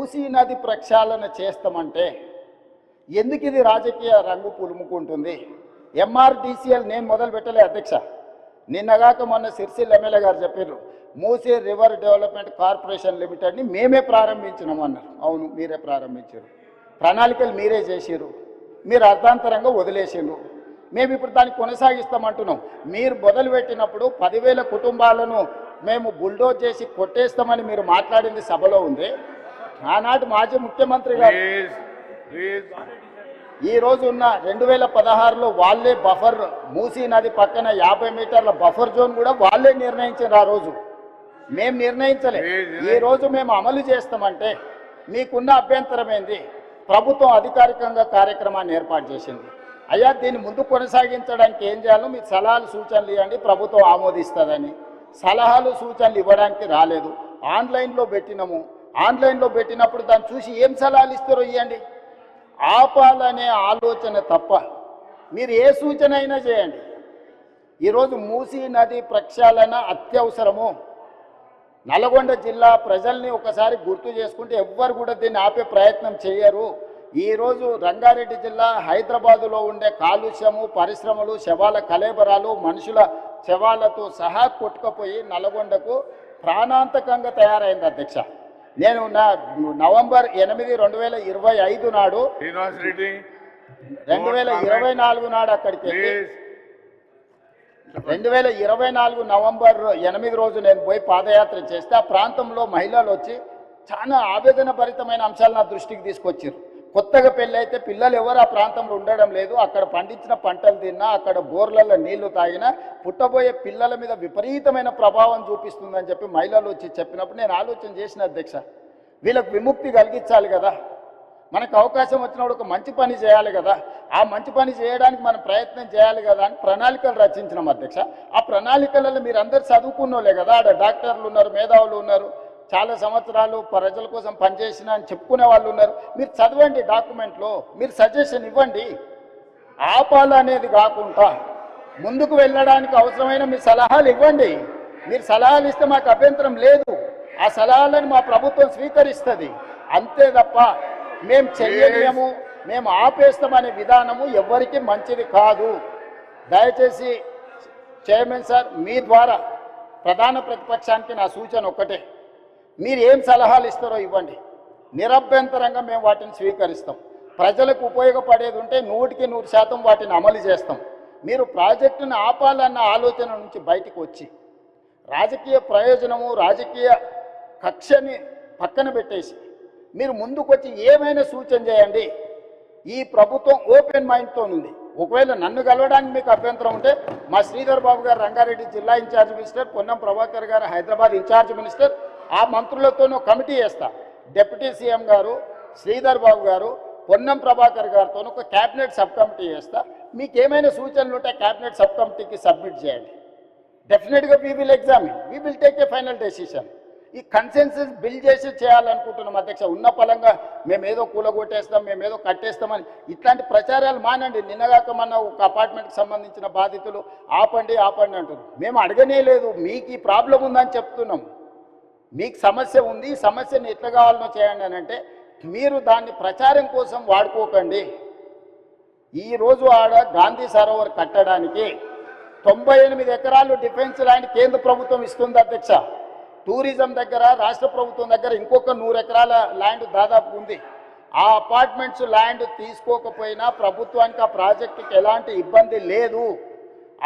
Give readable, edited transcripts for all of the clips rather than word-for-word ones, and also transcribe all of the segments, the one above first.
మూసీ నది ప్రక్షాళన చేస్తామంటే ఎందుకు ఇది రాజకీయ రంగు పులుముకుంటుంది? ఎంఆర్డీసీఎల్ నేను మొదలు పెట్టలే అధ్యక్ష. నిన్నగాక మొన్న సిరిసిల్ల ఎమ్మెల్యే గారు చెప్పారు, మూసీ రివర్ డెవలప్మెంట్ కార్పొరేషన్ లిమిటెడ్ని మేమే ప్రారంభించినాము అన్నారు. అవును, మీరే ప్రారంభించారు, ప్రణాళికలు మీరే చేసారు, మీరు అర్థాంతరంగా వదిలేసారు. మేము ఇప్పుడు దాన్ని కొనసాగిస్తామంటున్నాం. మీరు మొదలుపెట్టినప్పుడు 10,000 కుటుంబాలను మేము బుల్డోజ్ చేసి కొట్టేస్తామని మీరు మాట్లాడింది సభలో ఉంది. ఆనాటి మాజీ ముఖ్యమంత్రి గారు ఈ రోజు ఉన్న 2016లో వాళ్ళే బఫర్, మూసీ నది పక్కన 50 మీటర్ల బఫర్ జోన్ కూడా వాళ్ళే నిర్ణయించారు. ఆ రోజు మేము నిర్ణయించలే. ఈ రోజు మేము అమలు చేస్తామంటే మీకున్న అభ్యంతరం ఏంది? ప్రభుత్వం అధికారికంగా కార్యక్రమాన్ని ఏర్పాటు చేసింది. అయ్యా, దీన్ని ముందు కొనసాగించడానికి ఏం చేయాలో మీరు సలహాలు సూచనలు ఇవ్వండి, ప్రభుత్వం ఆమోదిస్తుందని. సలహాలు సూచనలు ఇవ్వడానికి రాలేదు. ఆన్లైన్లో పెట్టినాము. ఆన్లైన్లో పెట్టినప్పుడు దాన్ని చూసి ఏం సలహాలు ఇస్తారో ఇవ్వండి. ఆపాలనే ఆలోచన తప్ప మీరు ఏ సూచన అయినా చేయండి. ఈరోజు మూసీ నది ప్రక్షాళన అత్యవసరము. నల్గొండ జిల్లా ప్రజల్ని ఒకసారి గుర్తు చేసుకుంటే ఎవ్వరు కూడా దీన్ని ఆపే ప్రయత్నం చేయరు. ఈరోజు రంగారెడ్డి జిల్లా హైదరాబాదులో ఉండే కాలుష్యము, పరిశ్రమలు, శవాల కలేబరాలు, మనుషుల శవాలతో సహా కొట్టుకుపోయి నల్గొండకు ప్రాణాంతకంగా తయారైంది అధ్యక్ష. నేను నవంబర్ 8, 2025 నాడు 2024 నాడు అక్కడికి వెళ్ళి 2024 నవంబర్ 8 రోజు నేను పోయి పాదయాత్ర చేస్తే ఆ ప్రాంతంలో మహిళలు వచ్చి చాలా ఆవేదన భరితమైన అంశాలు నా దృష్టికి తీసుకొచ్చారు. కొత్తగా పెళ్ళి అయితే పిల్లలు ఎవరు ఆ ప్రాంతంలో ఉండడం లేదు. అక్కడ పండించిన పంటలు తిన్నా, అక్కడ బోర్లలో నీళ్లు తాగినా పుట్టబోయే పిల్లల మీద విపరీతమైన ప్రభావం చూపిస్తుందని చెప్పి మహిళలు వచ్చి చెప్పినప్పుడు నేను ఆలోచన చేసిన అధ్యక్ష, వీళ్ళకు విముక్తి కలిగించాలి కదా, మనకు అవకాశం వచ్చినప్పుడు ఒక మంచి పని చేయాలి కదా, ఆ మంచి పని చేయడానికి మనం ప్రయత్నం చేయాలి కదా అని ప్రణాళికలు రచించినాం అధ్యక్ష. ఆ ప్రణాళికలలో మీరు అందరు చదువుకున్నోలే కదా, ఆడ డాక్టర్లు ఉన్నారు, మేధావులు ఉన్నారు, చాలా సంవత్సరాలు ప్రజల కోసం పనిచేసిన అని చెప్పుకునే వాళ్ళు ఉన్నారు. మీరు చదవండి, డాక్యుమెంట్లో మీరు సజెషన్ ఇవ్వండి. ఆపాలనేది కాకుండా ముందుకు వెళ్ళడానికి అవసరమైన మీ సలహాలు ఇవ్వండి. మీరు సలహాలు ఇస్తే మాకు అభ్యంతరం లేదు. ఆ సలహాలను మా ప్రభుత్వం స్వీకరిస్తుంది. అంతే తప్ప మేము చెయ్యలేము, మేము ఆపేస్తామనే విధానము ఎవరికి మంచిది కాదు. దయచేసి చైర్మన్ సార్, మీ ద్వారా ప్రధాన ప్రతిపక్షానికి నా సూచన ఒక్కటే, మీరు ఏం సలహాలు ఇస్తారో ఇవ్వండి. నిరభ్యంతరంగా మేము వాటిని స్వీకరిస్తాం. ప్రజలకు ఉపయోగపడేది ఉంటే 100% వాటిని అమలు చేస్తాం. మీరు ప్రాజెక్టును ఆపాలన్న ఆలోచన నుంచి బయటకు వచ్చి రాజకీయ ప్రయోజనము, రాజకీయ కక్షని పక్కన పెట్టేసి మీరు ముందుకు వచ్చి ఏమైనా సూచన చేయండి. ఈ ప్రభుత్వం ఓపెన్ మైండ్తో ఉంది. ఒకవేళ నన్ను కలవడానికి మీకు అభ్యంతరం ఉంటే మా శ్రీధర్ బాబు గారు రంగారెడ్డి జిల్లా ఇన్ఛార్జ్ మినిస్టర్, పొన్నం ప్రభాకర్ గారు హైదరాబాద్ ఇన్ఛార్జ్ మినిస్టర్, ఆ మంత్రులతోనూ కమిటీ చేస్తా. డిప్యూటీ సీఎం గారు, శ్రీధర్ బాబు గారు, పొన్నం ప్రభాకర్ గారితో ఒక క్యాబినెట్ సబ్ కమిటీ చేస్తా. మీకు ఏమైనా సూచనలు ఉంటే క్యాబినెట్ సబ్ కమిటీకి సబ్మిట్ చేయండి. డెఫినెట్గా we will examine, we will take a final decision. ఈ కన్సెన్సస్ బిల్డ్ చేసి చేయాలనుకుంటున్నాం అధ్యక్ష. ఉన్న పలంగా మేమేదో కూలగొట్టేస్తాం, మేమేదో కట్టేస్తామని ఇట్లాంటి ప్రచారాలు మానండి. నిన్నగాక మన ఒక అపార్ట్మెంట్కి సంబంధించిన బాధితులు ఆపండి ఆపండి అంటారు. మేము అడగనే లేదు, మీకు ఈ ప్రాబ్లం ఉందని చెప్తున్నాం. మీకు సమస్య ఉంది, ఈ సమస్యను ఎట్లా కావాలనో చేయండి అని అంటే మీరు దాన్ని ప్రచారం కోసం వాడుకోకండి. ఈరోజు ఆడ గాంధీ సరోవర్ కట్టడానికి 98 ఎకరాలు డిఫెన్స్ ల్యాండ్ కేంద్ర ప్రభుత్వం ఇస్తుంది అధ్యక్ష. టూరిజం దగ్గర రాష్ట్ర ప్రభుత్వం దగ్గర ఇంకొక 100 ఎకరాల ల్యాండ్ దాదాపు ఉంది. ఆ అపార్ట్మెంట్స్ ల్యాండ్ తీసుకోకపోయినా ప్రభుత్వానికి ఆ ప్రాజెక్టుకి ఎలాంటి ఇబ్బంది లేదు.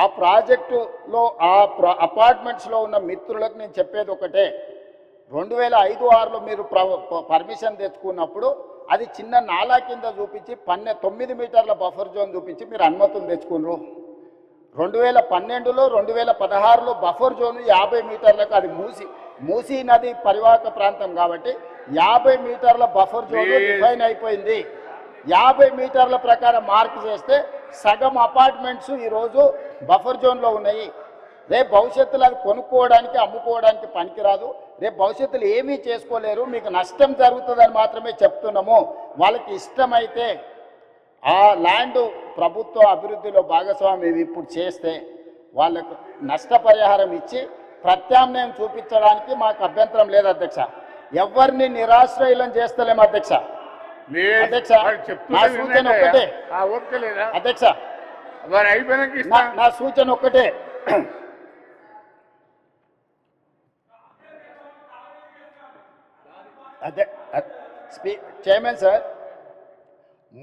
ఆ ప్రాజెక్టులో ఆ అపార్ట్మెంట్స్లో ఉన్న మిత్రులకు నేను చెప్పేది ఒకటే, 2005-06లో మీరు పర్మిషన్ తెచ్చుకున్నప్పుడు అది చిన్న నాలా కింద చూపించి 9 మీటర్ల బఫర్ జోన్ చూపించి మీరు అనుమతులు తెచ్చుకున్నారు. 2012లో 2016లో బఫర్ జోన్ 50 మీటర్లకు, అది మూసీ నది పరివాహక ప్రాంతం కాబట్టి 50 మీటర్ల బఫర్ జోన్ డిఫైన్ అయిపోయింది. 50 మీటర్ల ప్రకారం మార్క్ చేస్తే సగం అపార్ట్మెంట్స్ ఈరోజు బఫర్ జోన్లో ఉన్నాయి. రేపు భవిష్యత్తులో అది కొనుక్కోవడానికి, అమ్ముకోవడానికి పనికిరాదు. రేపు భవిష్యత్తులో ఏమీ చేసుకోలేరు, మీకు నష్టం జరుగుతుందని మాత్రమే చెప్తున్నాము. వాళ్ళకి ఇష్టమైతే ఆ ల్యాండ్ ప్రభుత్వ అభివృద్ధిలో భాగస్వామ్యం ఇప్పుడు చేస్తే వాళ్ళకు నష్టపరిహారం ఇచ్చి ప్రత్యామ్నాయం చూపించడానికి మాకు అభ్యంతరం లేదు అధ్యక్ష. ఎవరిని నిరాశ్రయులం చేస్తలేము అధ్యక్ష. అధ్యక్ష నా సూచన ఒక్కటే అధ్యక్ష, నా సూచన ఒక్కటే. అదే చైర్మన్ సార్,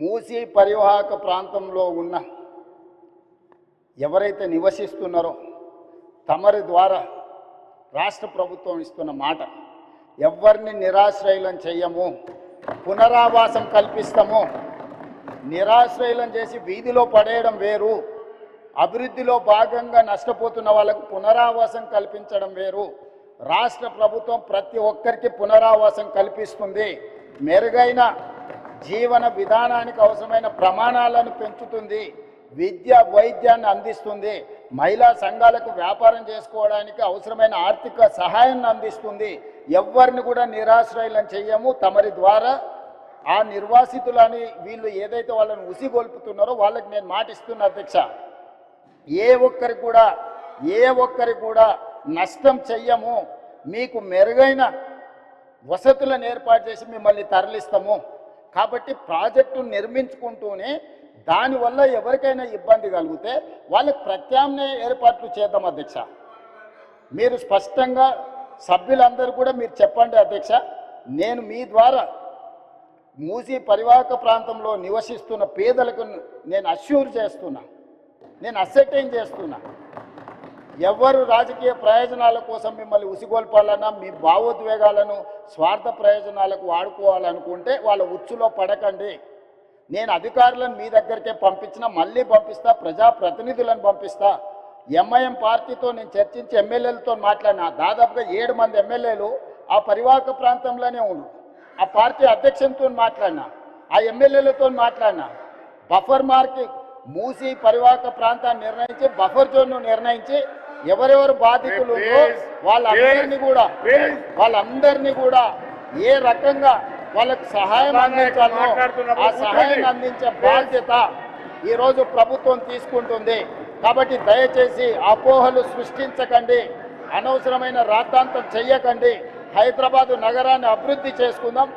మూసీ పరివాహక ప్రాంతంలో ఉన్న ఎవరైతే నివసిస్తున్నారో తమరి ద్వారా రాష్ట్ర ప్రభుత్వం ఇస్తున్న మాట, ఎవరిని నిరాశ్రయులం చెయ్యము, పునరావాసం కల్పిస్తాము. నిరాశ్రయులం చేసి వీధిలో పడేయడం వేరు, అభివృద్ధిలో భాగంగా నష్టపోతున్న వాళ్ళకు పునరావాసం కల్పించడం వేరు. రాష్ట్ర ప్రభుత్వం ప్రతి ఒక్కరికి పునరావాసం కల్పిస్తుంది, మెరుగైన జీవన విధానానికి అవసరమైన ప్రమాణాలను పెంచుతుంది, విద్య వైద్యాన్ని అందిస్తుంది, మహిళా సంఘాలకు వ్యాపారం చేసుకోవడానికి అవసరమైన ఆర్థిక సహాయాన్ని అందిస్తుంది. ఎవరిని కూడా నిరాశ్రయులను చెయ్యము. తమరి ద్వారా ఆ నిర్వాసితులని వీళ్ళు ఏదైతే వాళ్ళని ఉసిగొల్పుతున్నారో వాళ్ళకి నేను మాటిస్తున్నా అధ్యక్ష, ఏ ఒక్కరికి కూడా నష్టం చెయ్యము. మీకు మెరుగైన వసతులను ఏర్పాటు చేసి మిమ్మల్ని తరలిస్తాము. కాబట్టి ప్రాజెక్టు నిర్మించుకుంటూనే దానివల్ల ఎవరికైనా ఇబ్బంది కలిగితే వాళ్ళకి ప్రత్యామ్నాయ ఏర్పాట్లు చేద్దాం అధ్యక్ష. మీరు స్పష్టంగా సభ్యులందరూ కూడా మీరు చెప్పండి అధ్యక్ష. నేను మీ ద్వారా మూసీ పరివాహక ప్రాంతంలో నివసిస్తున్న పేదలకు నేను అష్యూర్ చేస్తున్నా, నేను అసెర్టైన్ చేస్తున్నా, ఎవరు రాజకీయ ప్రయోజనాల కోసం మిమ్మల్ని ఉసిగొల్పాలన్నా మీ భావోద్వేగాలను స్వార్థ ప్రయోజనాలకు వాడుకోవాలనుకుంటే వాళ్ళ ఉచ్చులో పడకండి. నేను అధికారులను మీ దగ్గరికే పంపించినా, మళ్ళీ పంపిస్తా, ప్రజాప్రతినిధులను పంపిస్తా. ఎంఐఎం పార్టీతో నేను చర్చించి ఎమ్మెల్యేలతో మాట్లాడినా, దాదాపుగా 7 మంది ఎమ్మెల్యేలు ఆ పరివాహక ప్రాంతంలోనే ఉన్నారు. ఆ పార్టీ అధ్యక్షునితో మాట్లాడినా, ఆ ఎమ్మెల్యేలతో మాట్లాడినా, బఫర్ మార్క్ మూసీ పరివాహక ప్రాంతాన్ని నిర్ణయించి బఫర్ జోన్ను నిర్ణయించి ఎవరెవరు బాధితులు వాళ్ళందరినీ కూడా ఏ రకంగా వాళ్ళకి సహాయం అందించాలో ఆ సహాయాన్ని అందించే బాధ్యత ఈరోజు ప్రభుత్వం తీసుకుంటుంది. కాబట్టి దయచేసి అపోహలు సృష్టించకండి, అనవసరమైన రాద్ధాంతం చెయ్యకండి. హైదరాబాదు నగరాన్ని అభివృద్ధి చేసుకుందాం.